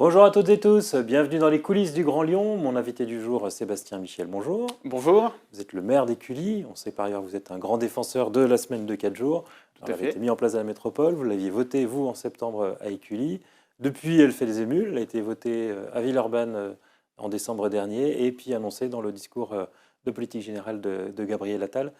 Bonjour à toutes et tous, bienvenue dans les coulisses du Grand Lyon. Mon invité du jour, Sébastien Michel, bonjour. Bonjour. Vous êtes le maire d'Écully. On sait par ailleurs que vous êtes un grand défenseur de la semaine de 4 jours. Tout à Elle avait fait. été mise en place à la métropole. Vous l'aviez votée, vous, en septembre à Écully. Depuis, elle fait les émules. Elle a été votée à Villeurbanne en décembre dernier et puis annoncée dans le discours de politique générale de Gabriel Attal.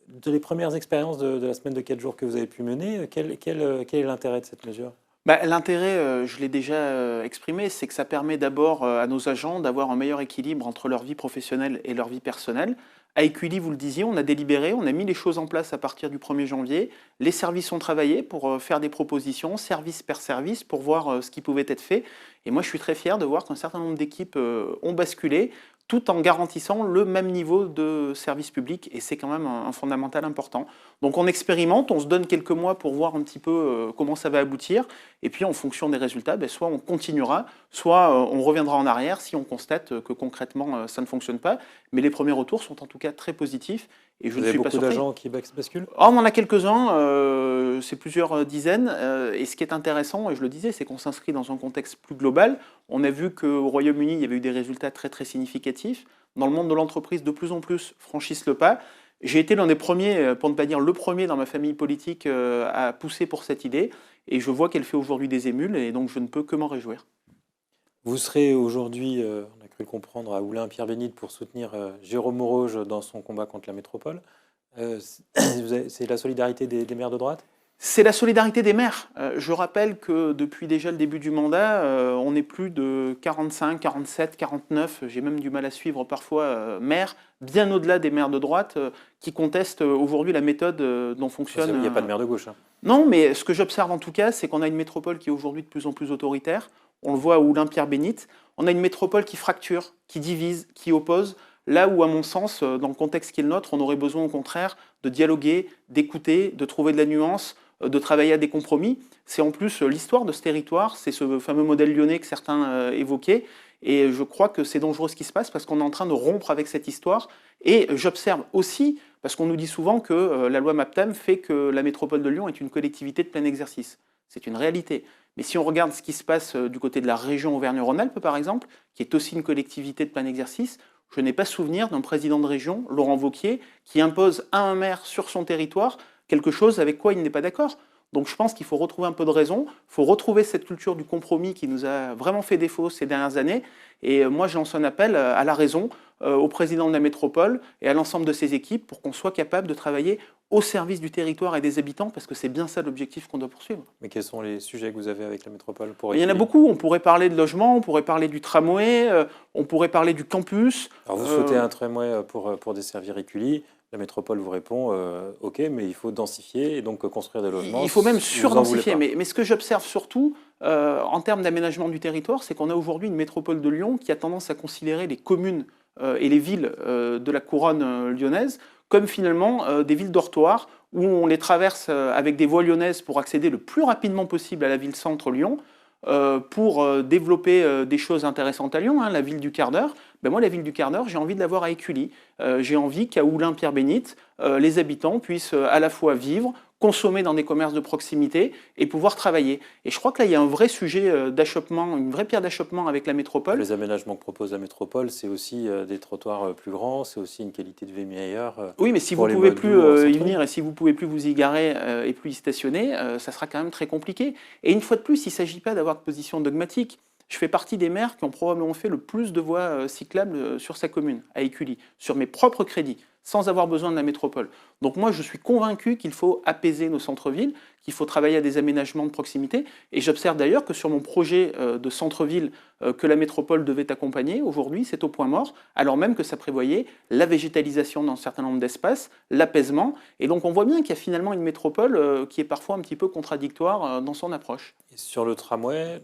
De les premières expériences de la semaine de 4 jours que vous avez pu mener, quel est l'intérêt de cette mesure? L'intérêt, je l'ai déjà exprimé, c'est que ça permet d'abord à nos agents d'avoir un meilleur équilibre entre leur vie professionnelle et leur vie personnelle. À Equili, vous le disiez, on a délibéré, on a mis les choses en place à partir du 1er janvier. Les services ont travaillé pour faire des propositions, service per service, pour voir ce qui pouvait être fait. Et moi, je suis très fier de voir qu'un certain nombre d'équipes ont basculé, tout en garantissant le même niveau de service public. Et c'est quand même un fondamental important. Donc on expérimente, on se donne quelques mois pour voir un petit peu comment ça va aboutir. Et puis en fonction des résultats, soit on continuera, soit on reviendra en arrière si on constate que concrètement ça ne fonctionne pas. Mais les premiers retours sont en tout cas très positifs. Et je Vous ne avez suis pas beaucoup surpris. d'agents qui basculent? Oh, on en a quelques-uns, c'est plusieurs dizaines. Et ce qui est intéressant, et je le disais, c'est qu'on s'inscrit dans un contexte plus global. On a vu qu'au Royaume-Uni, il y avait eu des résultats très très significatifs. Dans le monde de l'entreprise, de plus en plus franchissent le pas. J'ai été l'un des premiers, pour ne pas dire le premier dans ma famille politique, à pousser pour cette idée. Et je vois qu'elle fait aujourd'hui des émules, et donc je ne peux que m'en réjouir. Vous serez aujourd'hui, on a cru le comprendre, à Oulin-Pierre-Bénite pour soutenir Jérôme Moroge dans son combat contre la métropole. C'est la solidarité des maires de droite? C'est la solidarité des maires. Je rappelle que depuis déjà le début du mandat, on est plus de 45, 47, 49, j'ai même du mal à suivre parfois, maires, bien au-delà des maires de droite, qui contestent aujourd'hui la méthode dont fonctionne. Il n'y a pas de maire de gauche, hein. Non, mais ce que j'observe en tout cas, c'est qu'on a une métropole qui est aujourd'hui de plus en plus autoritaire. On le voit à Oulin-Pierre-Bénite. On a une métropole qui fracture, qui divise, qui oppose. Là où, à mon sens, dans le contexte qui est le nôtre, on aurait besoin au contraire de dialoguer, d'écouter, de trouver de la nuance, de travailler à des compromis. C'est en plus l'histoire de ce territoire, c'est ce fameux modèle lyonnais que certains évoquaient. Et je crois que c'est dangereux ce qui se passe parce qu'on est en train de rompre avec cette histoire. Et j'observe aussi, parce qu'on nous dit souvent que la loi MAPTAM fait que la métropole de Lyon est une collectivité de plein exercice. C'est une réalité. Mais si on regarde ce qui se passe du côté de la région Auvergne-Rhône-Alpes, par exemple, qui est aussi une collectivité de plein exercice, je n'ai pas souvenir d'un président de région, Laurent Wauquiez, qui impose à un maire sur son territoire quelque chose avec quoi il n'est pas d'accord. Donc je pense qu'il faut retrouver un peu de raison, il faut retrouver cette culture du compromis qui nous a vraiment fait défaut ces dernières années. Et moi, je lance un appel à la raison, au président de la métropole et à l'ensemble de ses équipes pour qu'on soit capable de travailler au service du territoire et des habitants, parce que c'est bien ça l'objectif qu'on doit poursuivre. Mais quels sont les sujets que vous avez avec la métropole pour Il y en a Écully? beaucoup, on pourrait parler de logement, on pourrait parler du tramway, on pourrait parler du campus. Alors vous souhaitez un tramway pour desservir Écully. La métropole vous répond OK, mais il faut densifier et donc construire des logements. Il faut même Vous en surdensifier. voulez pas. Mais ce que j'observe surtout en termes d'aménagement du territoire, c'est qu'on a aujourd'hui une métropole de Lyon qui a tendance à considérer les communes et les villes de la couronne lyonnaise comme finalement des villes dortoirs où on les traverse avec des voies lyonnaises pour accéder le plus rapidement possible à la ville-centre Lyon, pour développer des choses intéressantes à Lyon, hein, la ville du quart d'heure. Ben moi, la ville du quart d'heure, j'ai envie de l'avoir à Écully. J'ai envie qu'à Oulin-Pierre-Bénite, les habitants puissent à la fois vivre, consommer dans des commerces de proximité et pouvoir travailler. Et je crois que là, il y a un vrai sujet d'achoppement, une vraie pierre d'achoppement avec la métropole. Les aménagements que propose la métropole, c'est aussi des trottoirs plus grands, c'est aussi une qualité de vie meilleure. Oui, mais si vous pour ne les pouvez modes plus doux en y centre-ville. venir et si vous ne pouvez plus vous y garer et plus y stationner, ça sera quand même très compliqué. Et une fois de plus, il ne s'agit pas d'avoir de position dogmatique. Je fais partie des maires qui ont probablement fait le plus de voies cyclables sur sa commune, à Écully, sur mes propres crédits, sans avoir besoin de la métropole. Donc moi, je suis convaincu qu'il faut apaiser nos centres-villes, qu'il faut travailler à des aménagements de proximité. Et j'observe d'ailleurs que sur mon projet de centre-ville que la métropole devait accompagner, aujourd'hui, c'est au point mort, alors même que ça prévoyait la végétalisation dans un certain nombre d'espaces, l'apaisement. Et donc on voit bien qu'il y a finalement une métropole qui est parfois un petit peu contradictoire dans son approche. Et sur le tramway,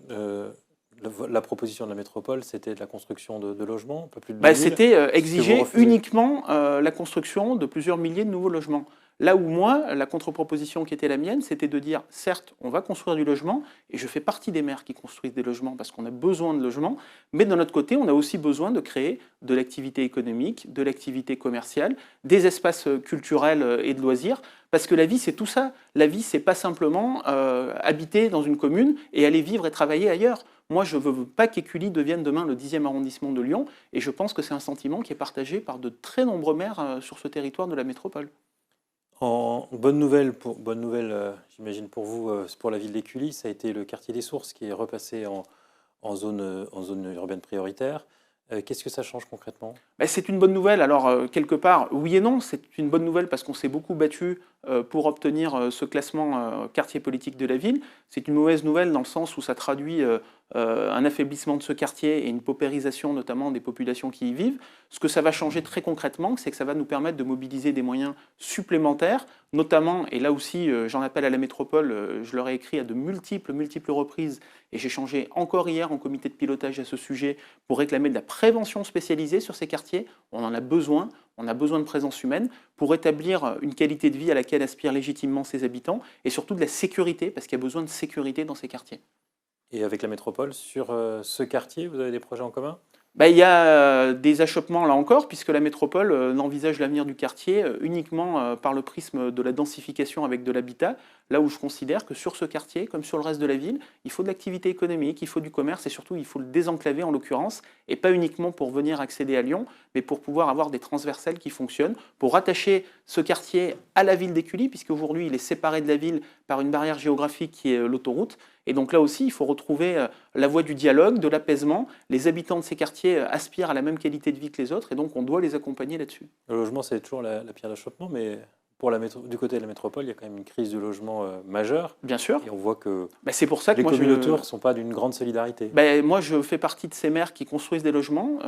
la proposition de la métropole, c'était de la construction de logements, un peu plus de 2000. C'était Ce que vous exiger refusez. uniquement la construction de plusieurs milliers de nouveaux logements. Là où moi, la contre-proposition qui était la mienne, c'était de dire, certes, on va construire du logement, et je fais partie des maires qui construisent des logements parce qu'on a besoin de logements, mais d'un autre côté, on a aussi besoin de créer de l'activité économique, de l'activité commerciale, des espaces culturels et de loisirs, parce que la vie, c'est tout ça. La vie, c'est pas simplement habiter dans une commune et aller vivre et travailler ailleurs. Moi, je ne veux pas qu'Écully devienne demain le 10e arrondissement de Lyon, et je pense que c'est un sentiment qui est partagé par de très nombreux maires sur ce territoire de la métropole. En bonne nouvelle, j'imagine pour vous, pour la ville d'Écully, ça a été le quartier des Sources qui est repassé en zone urbaine prioritaire. Qu'est-ce que ça change concrètement? Ben, c'est une bonne nouvelle. Alors, quelque part, oui et non. C'est une bonne nouvelle parce qu'on s'est beaucoup battu pour obtenir ce classement quartier politique de la ville. C'est une mauvaise nouvelle dans le sens où ça traduit un affaiblissement de ce quartier et une paupérisation notamment des populations qui y vivent. Ce que ça va changer très concrètement, c'est que ça va nous permettre de mobiliser des moyens supplémentaires, notamment, et là aussi j'en appelle à la métropole, je leur ai écrit à de multiples reprises, et j'ai changé encore hier en comité de pilotage à ce sujet pour réclamer de la prévention spécialisée sur ces quartiers. On en a besoin. On a besoin de présence humaine pour établir une qualité de vie à laquelle aspirent légitimement ses habitants, et surtout de la sécurité, parce qu'il y a besoin de sécurité dans ces quartiers. Et avec la métropole, sur ce quartier, vous avez des projets en commun? Ben, il y a des achoppements là encore, puisque la métropole n'envisage l'avenir du quartier uniquement par le prisme de la densification avec de l'habitat, là où je considère que sur ce quartier, comme sur le reste de la ville, il faut de l'activité économique, il faut du commerce, et surtout il faut le désenclaver en l'occurrence, et pas uniquement pour venir accéder à Lyon, mais pour pouvoir avoir des transversales qui fonctionnent, pour rattacher ce quartier à la ville d'Écully, puisqu'aujourd'hui il est séparé de la ville par une barrière géographique qui est l'autoroute. Et donc là aussi, il faut retrouver la voie du dialogue, de l'apaisement. Les habitants de ces quartiers aspirent à la même qualité de vie que les autres, et donc on doit les accompagner là-dessus. Le logement, c'est toujours la pierre d'achoppement, mais du côté de la métropole, il y a quand même une crise du logement majeure. Bien sûr. Et on voit que C'est pour ça que les communes autour ne sont pas d'une grande solidarité. Moi, je fais partie de ces maires qui construisent des logements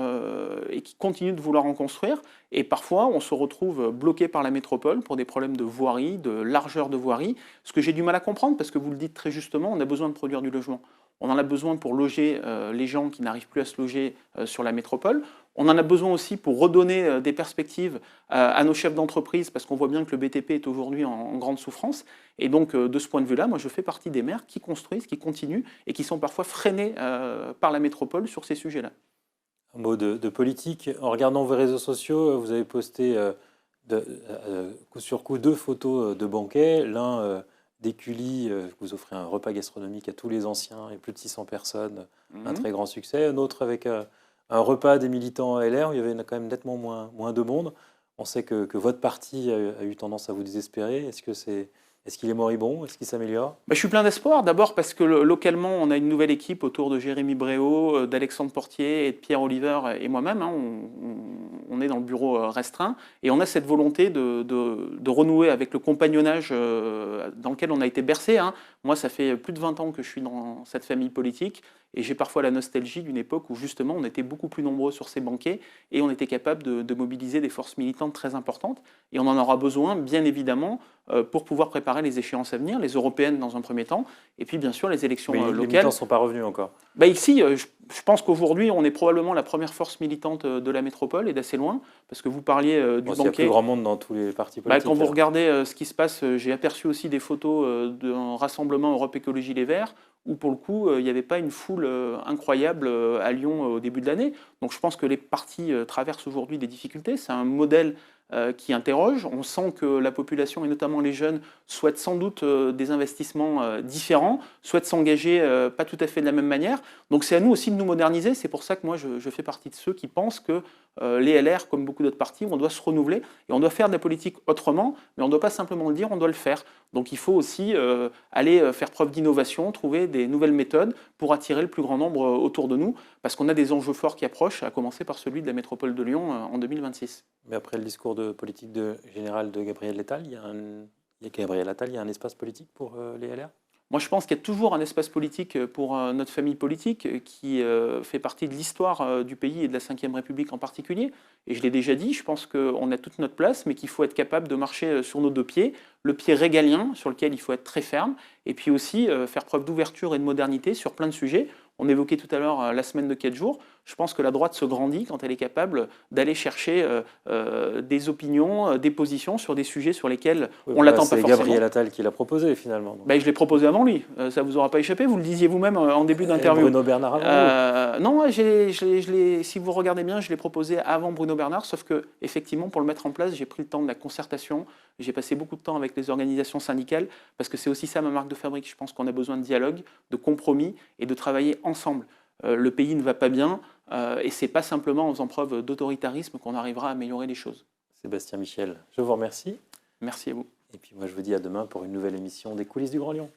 et qui continuent de vouloir en construire. Et parfois, on se retrouve bloqué par la métropole pour des problèmes de voirie, de largeur de voirie. Ce que j'ai du mal à comprendre, parce que vous le dites très justement, on a besoin de produire du logement. On en a besoin pour loger les gens qui n'arrivent plus à se loger sur la métropole. On en a besoin aussi pour redonner des perspectives à nos chefs d'entreprise, parce qu'on voit bien que le BTP est aujourd'hui en grande souffrance. Et donc, de ce point de vue-là, moi, je fais partie des maires qui construisent, qui continuent, et qui sont parfois freinés par la métropole sur ces sujets-là. Un mot de politique. En regardant vos réseaux sociaux, vous avez posté coup sur coup 2 photos de banquets. L'un d'Écully, vous offrez un repas gastronomique à tous les anciens et plus de 600 personnes, un très grand succès. Un autre avec un repas des militants LR, où il y avait quand même nettement moins de monde. On sait que votre parti a eu tendance à vous désespérer. Est-ce qu'il est moribond? Est-ce qu'il s'améliore? Je suis plein d'espoir. D'abord parce que localement, on a une nouvelle équipe autour de Jérémy Bréau, d'Alexandre Portier et de Pierre Oliver et moi-même. On est dans le bureau restreint et on a cette volonté de renouer avec le compagnonnage dans lequel on a été bercé. Moi, ça fait plus de 20 ans que je suis dans cette famille politique et j'ai parfois la nostalgie d'une époque où justement on était beaucoup plus nombreux sur ces banquets et on était capable de mobiliser des forces militantes très importantes. Et on en aura besoin, bien évidemment, pour pouvoir préparer les échéances à venir, les européennes dans un premier temps, et puis bien sûr les élections locales. Les militants ne sont pas revenus encore. Ici, je pense qu'aujourd'hui, on est probablement la première force militante de la métropole, et d'assez loin, parce que vous parliez du banquet. Il y a plus grand monde dans tous les partis politiques. Quand vous regardez ce qui se passe, j'ai aperçu aussi des photos d'un rassemblement Europe Écologie Les Verts, où pour le coup, il n'y avait pas une foule incroyable à Lyon au début de l'année. Donc je pense que les partis traversent aujourd'hui des difficultés. C'est un modèle qui interroge. On sent que la population, et notamment les jeunes, souhaitent sans doute des investissements différents, souhaitent s'engager pas tout à fait de la même manière. Donc c'est à nous aussi de nous moderniser. C'est pour ça que moi, je fais partie de ceux qui pensent que les LR, comme beaucoup d'autres partis, on doit se renouveler et on doit faire de la politique autrement, mais on ne doit pas simplement le dire, on doit le faire. Donc il faut aussi aller faire preuve d'innovation, trouver des nouvelles méthodes pour attirer le plus grand nombre autour de nous, parce qu'on a des enjeux forts qui approchent, à commencer par celui de la métropole de Lyon en 2026. Mais après le discours de politique générale de Gabriel Attal, il y a un espace politique pour les LR? Moi, je pense qu'il y a toujours un espace politique pour notre famille politique qui fait partie de l'histoire du pays et de la Ve République en particulier. Et je l'ai déjà dit, je pense qu'on a toute notre place, mais qu'il faut être capable de marcher sur nos 2 pieds. Le pied régalien, sur lequel il faut être très ferme, et puis aussi faire preuve d'ouverture et de modernité sur plein de sujets. On évoquait tout à l'heure la semaine de 4 jours. Je pense que la droite se grandit quand elle est capable d'aller chercher des opinions, des positions sur des sujets sur lesquels on ne l'attend pas forcément. C'est Gabriel Attal qui l'a proposé finalement. Ben, je l'ai proposé avant lui, ça ne vous aura pas échappé, vous le disiez vous-même en début d'interview. Bruno Bernard avant non, si vous regardez bien, je l'ai proposé avant Bruno Bernard, sauf que effectivement, pour le mettre en place, j'ai pris le temps de la concertation, j'ai passé beaucoup de temps avec les organisations syndicales, parce que c'est aussi ça ma marque de fabrique. Je pense qu'on a besoin de dialogue, de compromis et de travailler ensemble. Le pays ne va pas bien, et ce n'est pas simplement en faisant preuve d'autoritarisme qu'on arrivera à améliorer les choses. Sébastien Michel, je vous remercie. Merci à vous. Et puis moi je vous dis à demain pour une nouvelle émission des coulisses du Grand Lyon.